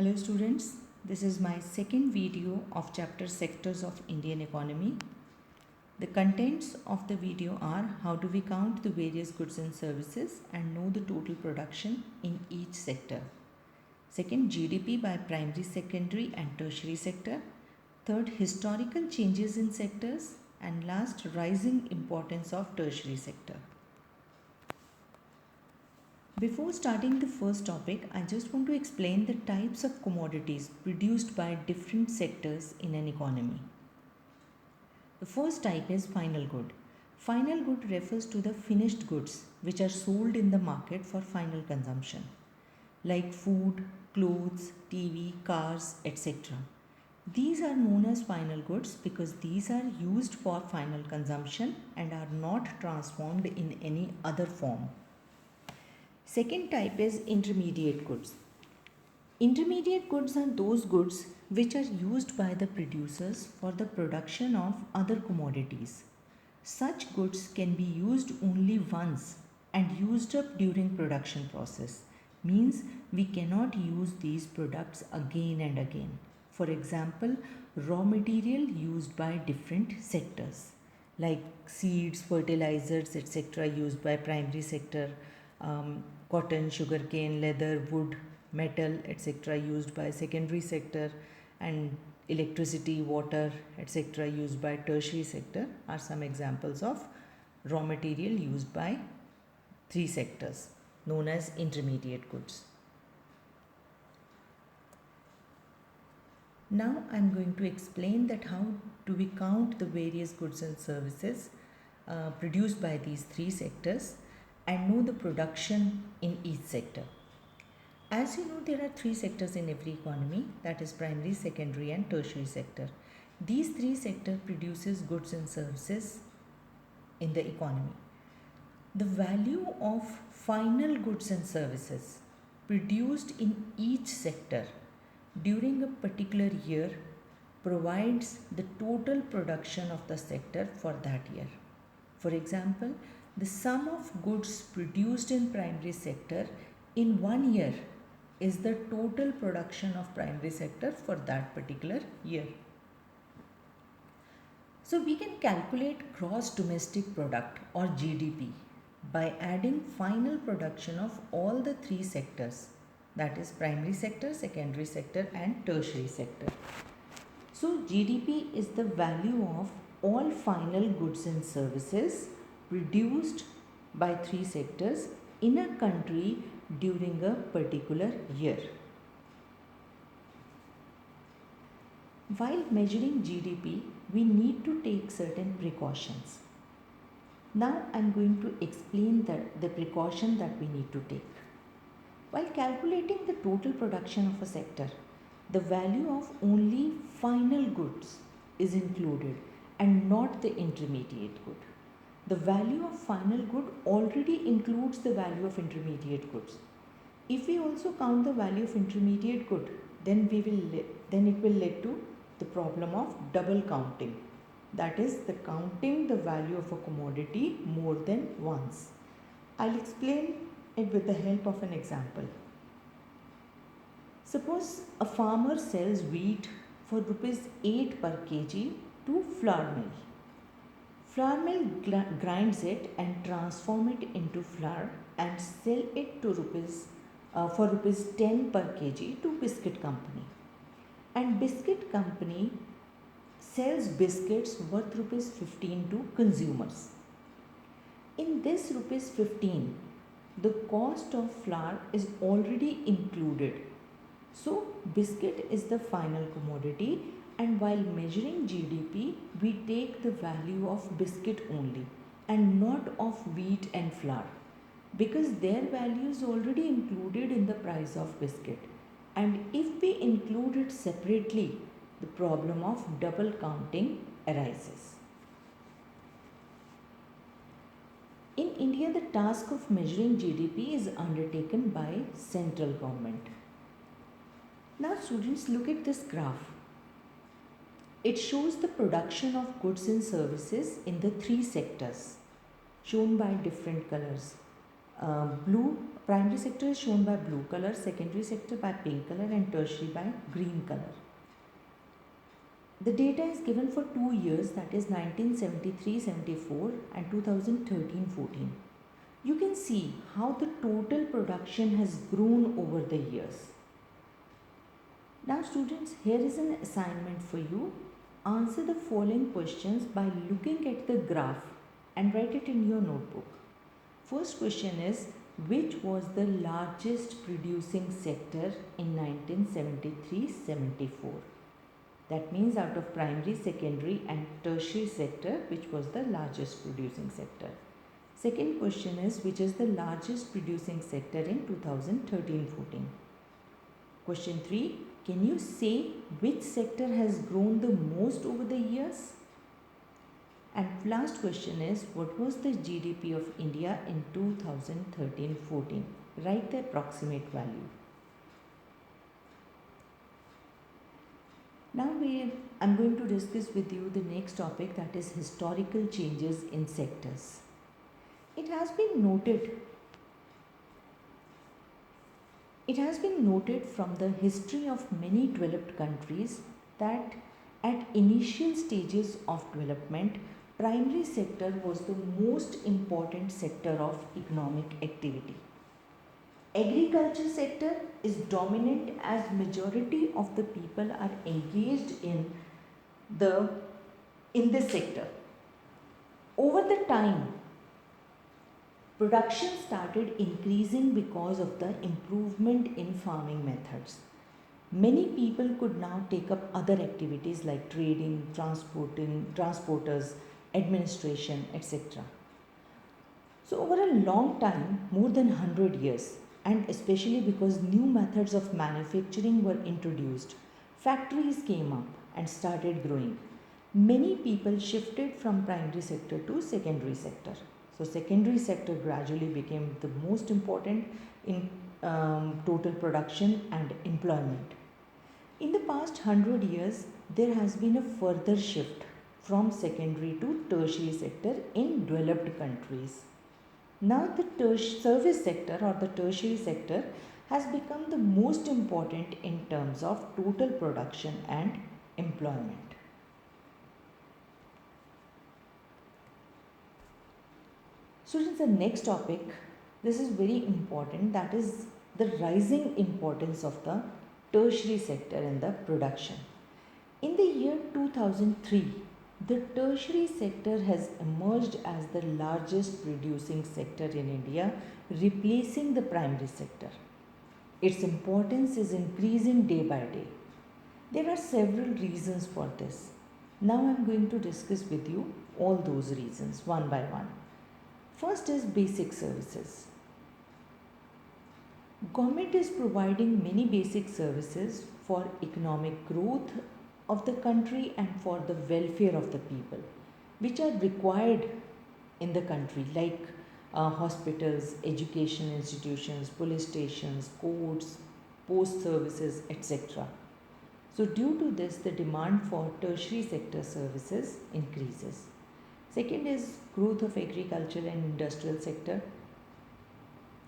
Hello students, this is my second video of chapter Sectors of Indian Economy. The contents of the video are how do we count the various goods and services and know the total production in each sector. Second, GDP by primary, secondary and tertiary sector. Third, historical changes in sectors. And last, rising importance of tertiary sector. Before starting the first topic, I just want to explain the types of commodities produced by different sectors in an economy. The first type is final good. Final good refers to the finished goods which are sold in the market for final consumption, like food, clothes, TV, cars, etc. These are known as final goods because these are used for final consumption and are not transformed in any other form. Second type is intermediate goods. Intermediate goods are those goods which are used by the producers for the production of other commodities. Such goods can be used only once and used up during production process. Means we cannot use these products again and again. For example, raw material used by different sectors like seeds, fertilizers, etc. used by primary sector, cotton, sugarcane, leather, wood, metal, etc. used by secondary sector, and electricity, water, etc. used by tertiary sector are some examples of raw material used by three sectors known as intermediate goods. Now I am going to explain that how do we count the various goods and services produced by these three sectors and know the production in each sector. As you know, there are three sectors in every economy, that is primary, secondary and tertiary sector. These three sectors produces goods and services in the economy. The value of final goods and services produced in each sector during a particular year provides the total production of the sector for that year. For example, the sum of goods produced in primary sector in 1 year is the total production of primary sector for that particular year. So we can calculate gross domestic product or GDP by adding final production of all the three sectors, that is primary sector, secondary sector and tertiary sector. So GDP is the value of all final goods and services produced by three sectors in a country during a particular year. While measuring GDP, we need to take certain precautions. Now I am going to explain the precaution that we need to take. While calculating the total production of a sector, the value of only final goods is included and not the intermediate good. The value of final good already includes the value of intermediate goods. If we also count the value of intermediate good, then it will lead to the problem of double counting. That is the counting the value of a commodity more than once. I'll explain it with the help of an example. Suppose a farmer sells wheat for rupees 8 per kg to flour mill. Flour mill grinds it and transform it into flour and sell it to for rupees 10 per kg to biscuit company. And biscuit company sells biscuits worth rupees 15 to consumers. In this rupees 15, the cost of flour is already included. So biscuit is the final commodity, and while measuring GDP, we take the value of biscuit only and not of wheat and flour because their value is already included in the price of biscuit. And if we include it separately, the problem of double counting arises. In India, the task of measuring GDP is undertaken by central government. Now students, look at this graph. It shows the production of goods and services in the three sectors shown by different colors. Blue primary sector is shown by blue color, secondary sector by pink color and tertiary by green color. The data is given for 2 years, that is 1973-74 and 2013-14. You can see how the total production has grown over the years. Now students, here is an assignment for you. Answer the following questions by looking at the graph and write it in your notebook. First question is, which was the largest producing sector in 1973-74? That means out of primary, secondary and tertiary sector, which was the largest producing sector. Second question is, which is the largest producing sector in 2013-14? Question 3, can you say which sector has grown the most over the years? And last question is, what was the GDP of India in 2013-14? Write the approximate value. Now I'm going to discuss with you the next topic, that is historical changes in sectors. It has been noted from the history of many developed countries that at initial stages of development, primary sector was the most important sector of economic activity. Agriculture sector is dominant as majority of the people are engaged in this sector. Over the time, production started increasing because of the improvement in farming methods. Many people could now take up other activities like trading, transporters, administration, etc. So over a long time, more than 100 years, and especially because new methods of manufacturing were introduced, factories came up and started growing. Many people shifted from primary sector to secondary sector. So secondary sector gradually became the most important in total production and employment. In the past 100 years, there has been a further shift from secondary to tertiary sector in developed countries. Now the service sector or the tertiary sector has become the most important in terms of total production and employment. Students, the next topic, this is very important, that is the rising importance of the tertiary sector in the production. In the year 2003, the tertiary sector has emerged as the largest producing sector in India, replacing the primary sector. Its importance is increasing day by day. There are several reasons for this. Now I am going to discuss with you all those reasons one by one. First is basic services. Government is providing many basic services for economic growth of the country and for the welfare of the people, which are required in the country, like hospitals, education institutions, police stations, courts, post services, etc. So due to this, the demand for tertiary sector services increases. Second is growth of agriculture and industrial sector.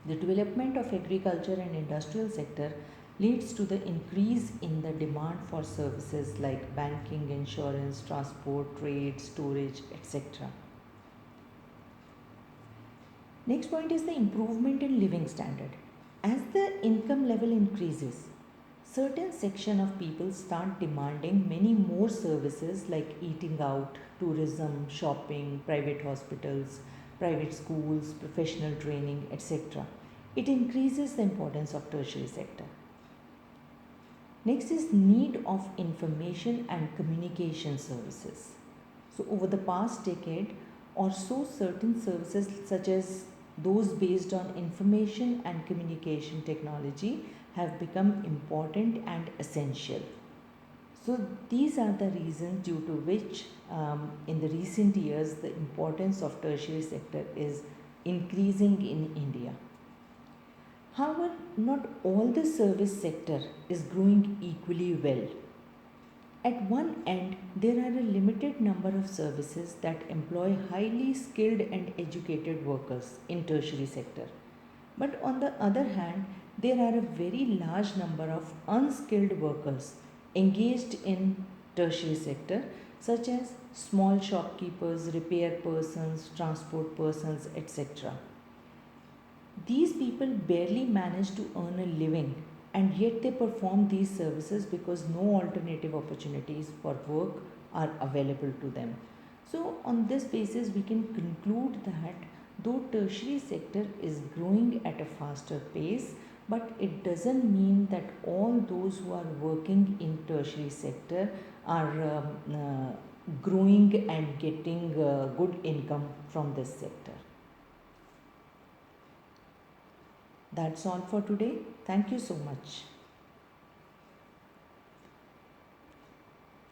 The development of agriculture and industrial sector leads to the increase in the demand for services like banking, insurance, transport, trade, storage, etc. Next point is the improvement in living standard. As the income level increases, certain section of people start demanding many more services like eating out, tourism, shopping, private hospitals, private schools, professional training, etc. It increases the importance of tertiary sector. Next is need of information and communication services. So over the past decade or so, certain services such as those based on information and communication technology have become important and essential. So these are the reasons due to which in the recent years the importance of tertiary sector is increasing in India. However, not all the service sector is growing equally well. At one end, there are a limited number of services that employ highly skilled and educated workers in tertiary sector. But on the other hand, there are a very large number of unskilled workers engaged in tertiary sector, such as small shopkeepers, repair persons, transport persons, etc. These people barely manage to earn a living, and yet they perform these services because no alternative opportunities for work are available to them. So, on this basis, we can conclude that though tertiary sector is growing at a faster pace, but it doesn't mean that all those who are working in tertiary sector are growing and getting good income from this sector. That's all for today. Thank you so much.